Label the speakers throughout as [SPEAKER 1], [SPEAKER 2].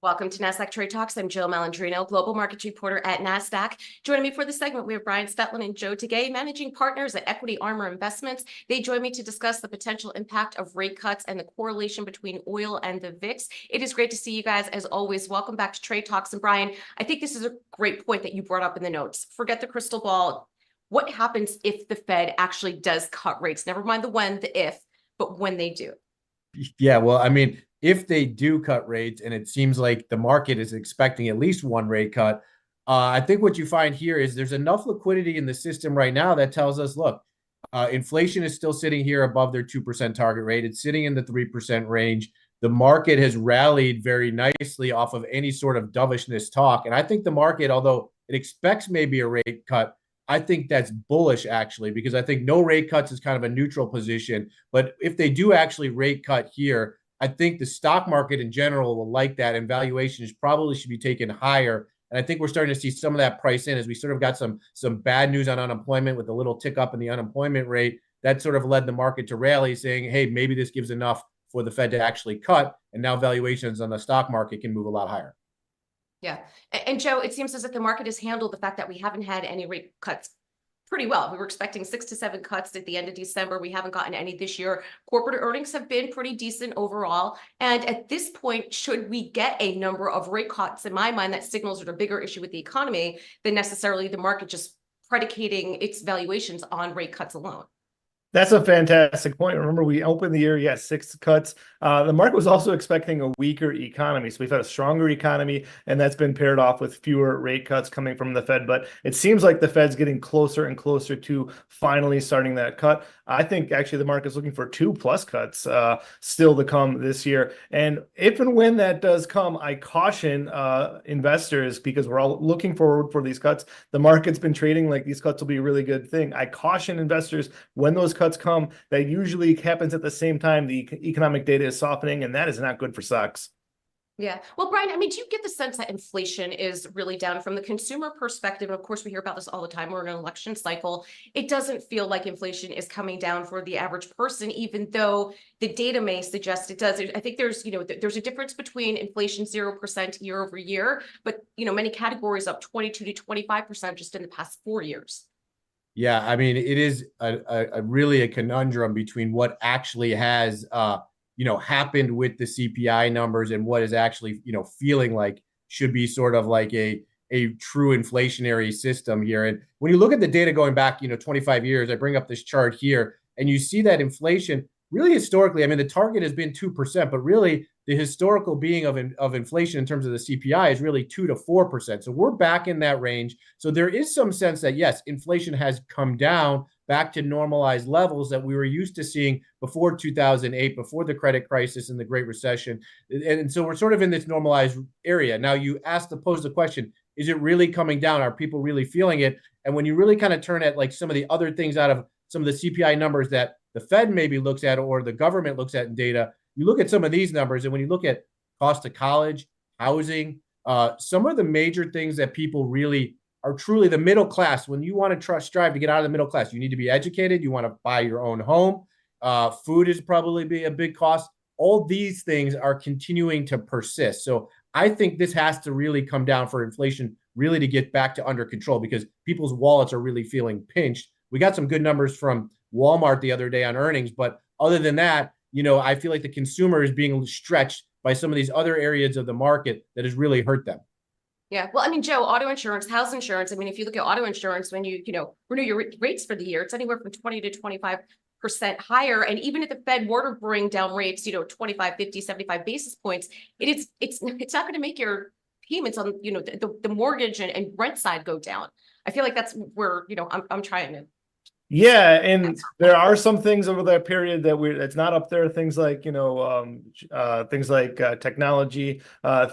[SPEAKER 1] Welcome to Nasdaq Trade Talks. I'm Jill Malandrino, Global Markets Reporter at Nasdaq. Joining me for this segment, we have Stutland and Joe Tigay, Managing Partners at Equity Armor Investments. They join me to discuss the potential impact of rate cuts and the correlation between oil and the VIX. It is great to see you guys, as always. Welcome back to Trade Talks. And Brian, I think this is a great point that you brought up in the notes. Forget the crystal ball. What happens if the Fed actually does cut rates? Never mind the when, the if, but when they do.
[SPEAKER 2] Yeah, well, I mean, if they do cut rates, and it seems like the market is expecting at least one rate cut, I think what you find here is there's enough liquidity in the system right now that tells us, look, inflation is still sitting here above their 2% target rate. It's sitting in the 3% range. The market has rallied very nicely off of any sort of dovishness talk. And I think the market, although it expects maybe a rate cut, I think that's bullish, actually, because I think no rate cuts is kind of a neutral position. But if they do actually rate cut here, I think the stock market in general will like that, and valuations probably should be taken higher. And I think we're starting to see some of that price in as we sort of got some bad news on unemployment with a little tick up in the unemployment rate. That sort of led the market to rally, saying, hey, maybe this gives enough for the Fed to actually cut. And now valuations on the stock market can move a lot higher.
[SPEAKER 1] Yeah. And Joe, it seems as if the market has handled the fact that we haven't had any rate cuts pretty well. We were expecting 6 to 7 cuts at the end of December. We haven't gotten any this year. Corporate earnings have been pretty decent overall. And at this point, should we get a number of rate cuts, in my mind, that signals are a bigger issue with the economy than necessarily the market just predicating its valuations on rate cuts alone.
[SPEAKER 3] That's a fantastic point. Remember, we opened the year, yes, 6 cuts. The market was also expecting a weaker economy. So we've had a stronger economy, and that's been paired off with fewer rate cuts coming from the Fed. But it seems like the Fed's getting closer and closer to finally starting that cut. I think actually the market's looking for 2+ cuts still to come this year. And if and when that does come, I caution investors, because we're all looking forward for these cuts. The market's been trading like these cuts will be a really good thing. I caution investors when those cuts come, that usually happens at the same time the economic data is softening, and that is not good for stocks.
[SPEAKER 1] Yeah. Well, Brian, I mean, do you get the sense that inflation is really down from the consumer perspective? Of course, we hear about this all the time. We're in an election cycle. It doesn't feel like inflation is coming down for the average person, even though the data may suggest it does. I think there's a difference between inflation 0% year over year, but, many categories up 22 to 25% just in the past 4 years.
[SPEAKER 2] Yeah, I mean, it is a really a conundrum between what actually has happened with the CPI numbers and what is actually feeling like should be sort of like a true inflationary system here. And when you look at the data going back 25 years, I bring up this chart here, and you see that inflation really historically, I mean, the target has been 2%, but really the historical being of inflation in terms of the CPI is really 2 to 4%. So we're back in that range. So there is some sense that, yes, inflation has come down back to normalized levels that we were used to seeing before 2008, before the credit crisis and the Great Recession. And so we're sort of in this normalized area. Now, you pose the question, is it really coming down? Are people really feeling it? And when you really kind of turn at like some of the other things out of some of the CPI numbers that the Fed maybe looks at or the government looks at in data, you look at some of these numbers, and when you look at cost of college, housing, some of the major things that people really are truly the middle class, when you want to strive to get out of the middle class, you need to be educated, you want to buy your own home, food is probably be a big cost. All these things are continuing to persist. So I think this has to really come down for inflation really to get back to under control, because people's wallets are really feeling pinched. We got some good numbers from Walmart the other day on earnings, but other than that, I feel like the consumer is being stretched by some of these other areas of the market that has really hurt them.
[SPEAKER 1] Yeah. Well, I mean, Joe, auto insurance, house insurance. I mean, if you look at auto insurance, when you renew your rates for the year, it's anywhere from 20 to 25% higher. And even if the Fed were to bring down rates, 25, 50, 75 basis points, it's not going to make your payments on, the mortgage and rent side go down. I feel like that's where, I'm trying to.
[SPEAKER 3] Yeah, and there are some things over that period that's not up there. Things like technology,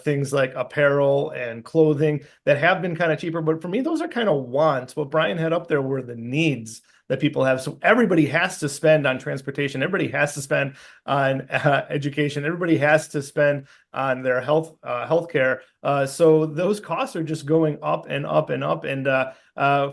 [SPEAKER 3] things like apparel and clothing that have been kind of cheaper. But for me, those are kind of wants. What Brian had up there were the needs that people have. So everybody has to spend on transportation. Everybody has to spend on education. Everybody has to spend on their healthcare. So those costs are just going up and up and up. And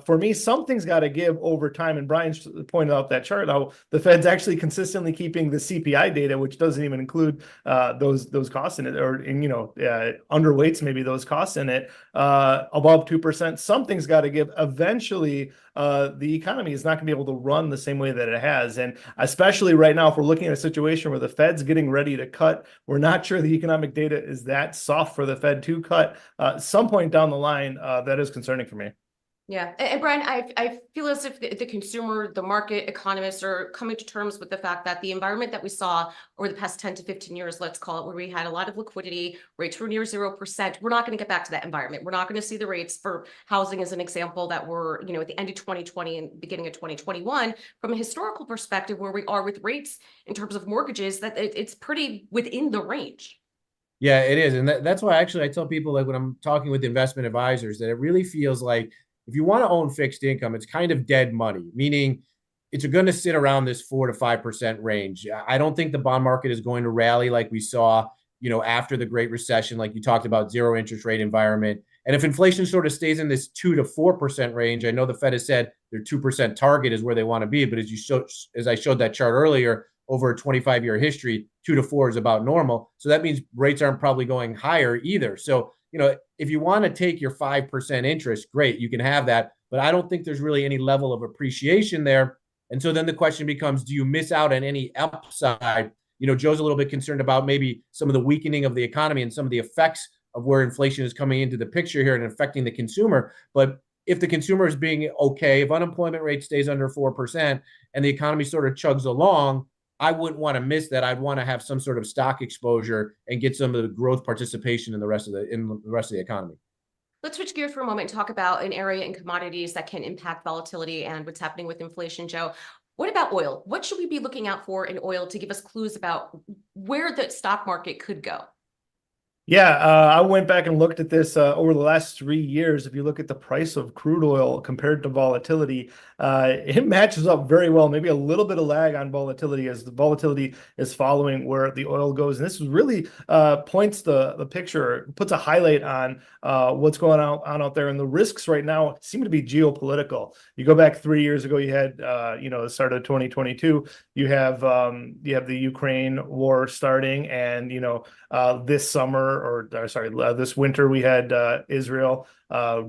[SPEAKER 3] for me, something's got to give over time. And Brian pointed out that chart how the Fed's actually consistently keeping the CPI data, which doesn't even include those costs in it, or underweights maybe those costs in it, above 2%. Something's got to give. Eventually, the economy is not going to be able to run the same way that it has. And especially right now, if we're looking at a situation where the Fed's getting ready to cut, we're not sure the economic data is that soft for the Fed to cut. Some point down the line, that is concerning for me.
[SPEAKER 1] Yeah. And Brian, I feel as if the consumer, the market, economists are coming to terms with the fact that the environment that we saw over the past 10 to 15 years, let's call it, where we had a lot of liquidity, rates were near 0%. We're not going to get back to that environment. We're not going to see the rates for housing as an example that were, at the end of 2020 and beginning of 2021, from a historical perspective, where we are with rates in terms of mortgages, that it's pretty within the range.
[SPEAKER 2] Yeah, it is. And that's why actually I tell people, like when I'm talking with investment advisors, that it really feels like if you want to own fixed income, it's kind of dead money, meaning it's going to sit around this 4 to 5% range. I don't think the bond market is going to rally like we saw, after the Great Recession, like you talked about, zero interest rate environment. And if inflation sort of stays in this 2 to 4% range, I know the Fed has said their 2% target is where they want to be. But as I showed that chart earlier, over a 25-year history, 2 to 4 is about normal. So that means rates aren't probably going higher either. So, if you want to take your 5% interest, great, you can have that. But I don't think there's really any level of appreciation there. And so then the question becomes, do you miss out on any upside? Joe's a little bit concerned about maybe some of the weakening of the economy and some of the effects of where inflation is coming into the picture here and affecting the consumer. But if the consumer is being okay, if unemployment rate stays under 4% and the economy sort of chugs along, I wouldn't want to miss that. I'd want to have some sort of stock exposure and get some of the growth participation in the rest of the economy.
[SPEAKER 1] Let's switch gears for a moment and talk about an area in commodities that can impact volatility and what's happening with inflation, Joe. What about oil? What should we be looking out for in oil to give us clues about where the stock market could go?
[SPEAKER 3] Yeah, I went back and looked at this over the last 3 years. If you look at the price of crude oil compared to volatility, it matches up very well. Maybe a little bit of lag on volatility as the volatility is following where the oil goes. And this really points the picture, puts a highlight on what's going on out there. And the risks right now seem to be geopolitical. You go back 3 years ago, you had, the start of 2022, you have the Ukraine war starting, and this summer, this winter, we had Israel.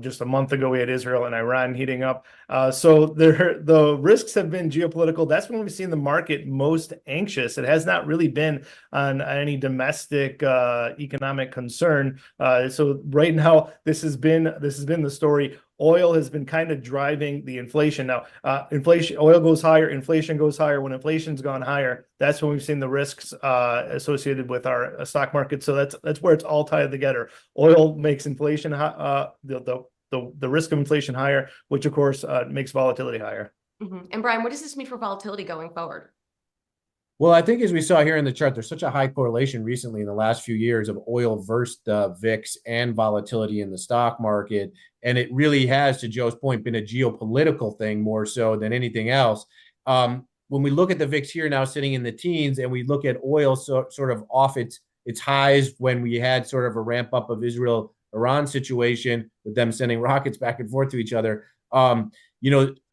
[SPEAKER 3] Just a month ago, we had Israel and Iran heating up. So the risks have been geopolitical. That's when we've seen the market most anxious. It has not really been on any domestic economic concern. So right now, this has been the story. Oil has been kind of driving the inflation. Now, oil goes higher, inflation goes higher. When inflation's gone higher, that's when we've seen the risks associated with our stock market. So that's where it's all tied together. Oil makes inflation, the risk of inflation higher, which of course makes volatility higher.
[SPEAKER 1] Mm-hmm. And Brian, what does this mean for volatility going forward?
[SPEAKER 2] Well, I think as we saw here in the chart, there's such a high correlation recently in the last few years of oil versus the VIX and volatility in the stock market. And it really has, to Joe's point, been a geopolitical thing more so than anything else. When we look at the VIX here now sitting in the teens, and we look at oil sort of off its highs when we had sort of a ramp up of Israel-Iran situation with them sending rockets back and forth to each other. I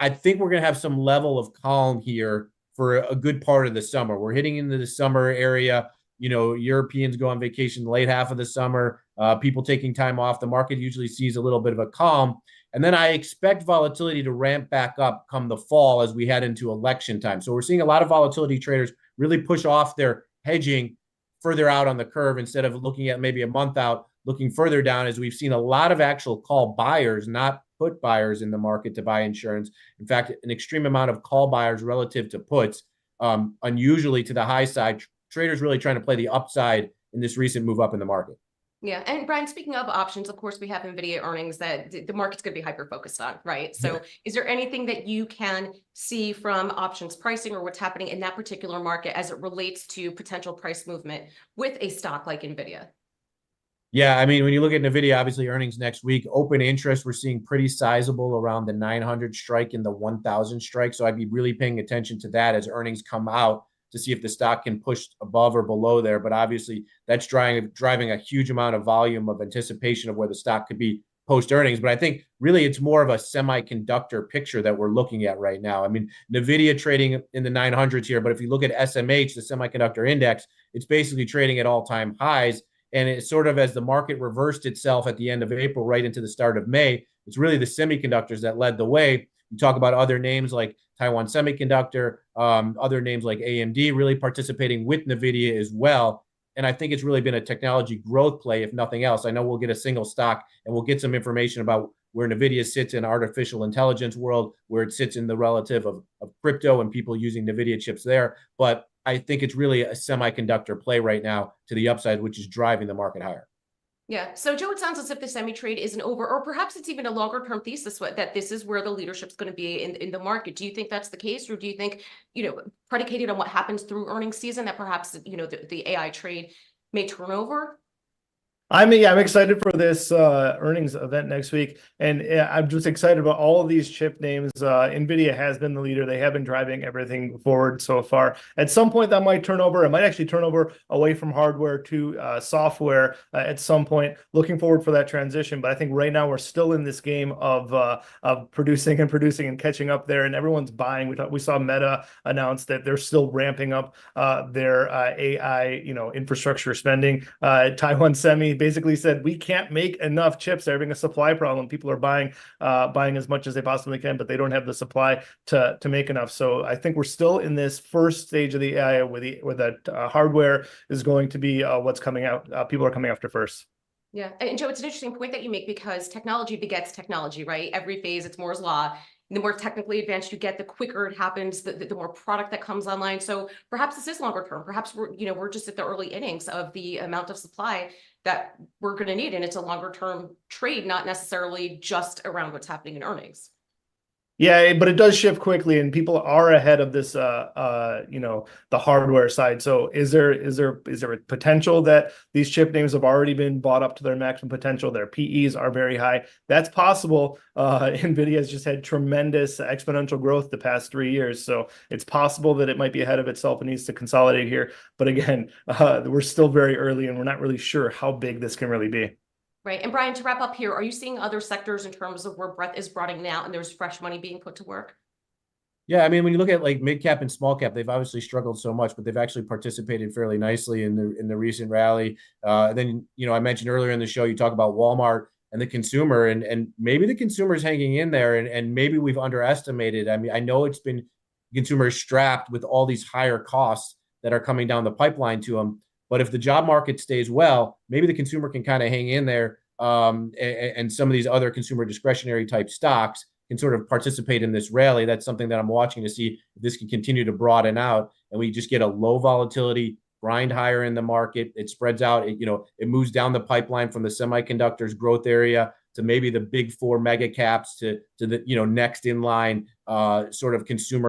[SPEAKER 2] think we're going to have some level of calm here for a good part of the summer. We're hitting into the summer area. Europeans go on vacation the late half of the summer. People taking time off. The market usually sees a little bit of a calm. And then I expect volatility to ramp back up come the fall as we head into election time. So we're seeing a lot of volatility traders really push off their hedging further out on the curve instead of looking at maybe a month out, looking further down, as we've seen a lot of actual call buyers, not put buyers, in the market to buy insurance. In fact, an extreme amount of call buyers relative to puts, unusually to the high side. Traders really trying to play the upside in this recent move up in the market.
[SPEAKER 1] Yeah. And Brian, speaking of options, of course, we have NVIDIA earnings that the market's going to be hyper-focused on, right? So is there anything that you can see from options pricing or what's happening in that particular market as it relates to potential price movement with a stock like NVIDIA?
[SPEAKER 2] Yeah, I mean, when you look at NVIDIA, obviously earnings next week, open interest, we're seeing pretty sizable around the 900 strike and the 1,000 strike. So I'd be really paying attention to that as earnings come out. to see if the stock can push above or below there. But obviously, that's driving a huge amount of volume of anticipation of where the stock could be post earnings. But I think really it's more of a semiconductor picture that we're looking at right now. I mean, Nvidia trading in the 900s here, but if you look at SMH, the semiconductor index, it's basically trading at all-time highs. And it's sort of as the market reversed itself at the end of April, right into the start of May, it's really the semiconductors that led the way. You talk about other names like Taiwan Semiconductor, other names like AMD really participating with Nvidia as well. And I think it's really been a technology growth play, if nothing else. I know we'll get a single stock and we'll get some information about where Nvidia sits in artificial intelligence world, where it sits in the relative of crypto and people using Nvidia chips there. But I think it's really a semiconductor play right now to the upside, which is driving the market higher.
[SPEAKER 1] Yeah. So, Joe, it sounds as if the semi trade isn't over, or perhaps it's even a longer term thesis that this is where the leadership's going to be in the market. Do you think that's the case, or do you think, predicated on what happens through earnings season, that perhaps, the AI trade may turn over?
[SPEAKER 3] I'm excited for this earnings event next week, and I'm just excited about all of these chip names. NVIDIA has been the leader; they have been driving everything forward so far. At some point, that might turn over. It might actually turn over away from hardware to software at some point. Looking forward for that transition, but I think right now we're still in this game of producing and catching up there, and everyone's buying. We saw Meta announce that they're still ramping up their AI infrastructure spending. Taiwan Semi basically said, we can't make enough chips. They're having a supply problem. People are buying as much as they possibly can, but they don't have the supply to make enough. So I think we're still in this first stage of the AI where that hardware is going to be what's coming out. People are coming after first.
[SPEAKER 1] Yeah. And Joe, it's an interesting point that you make, because technology begets technology, right? Every phase, it's Moore's law. The more technically advanced you get, the quicker it happens, the more product that comes online. So perhaps this is longer term. Perhaps we're just at the early innings of the amount of supply that we're going to need. And it's a longer term trade, not necessarily just around what's happening in earnings.
[SPEAKER 3] Yeah, but it does shift quickly, and people are ahead of this, the hardware side. So is there a potential that these chip names have already been bought up to their maximum potential? Their PEs are very high. That's possible. NVIDIA has just had tremendous exponential growth the past 3 years. So it's possible that it might be ahead of itself and needs to consolidate here. But again, we're still very early, and we're not really sure how big this can really be.
[SPEAKER 1] Right. And Brian, to wrap up here, are you seeing other sectors in terms of where breadth is broadening out and there's fresh money being put to work?
[SPEAKER 2] Yeah, I mean, when you look at like mid cap and small cap, they've obviously struggled so much, but they've actually participated fairly nicely in the recent rally. Then I mentioned earlier in the show, you talk about Walmart and the consumer, and maybe the consumer is hanging in there, and maybe we've underestimated. I mean, I know it's been consumers strapped with all these higher costs that are coming down the pipeline to them. But if the job market stays well, maybe the consumer can kind of hang in there, and some of these other consumer discretionary type stocks can sort of participate in this rally. That's something that I'm watching to see if this can continue to broaden out, and we just get a low volatility grind higher in the market. It spreads out. It moves down the pipeline from the semiconductors growth area to maybe the big four mega caps to the next in line sort of consumer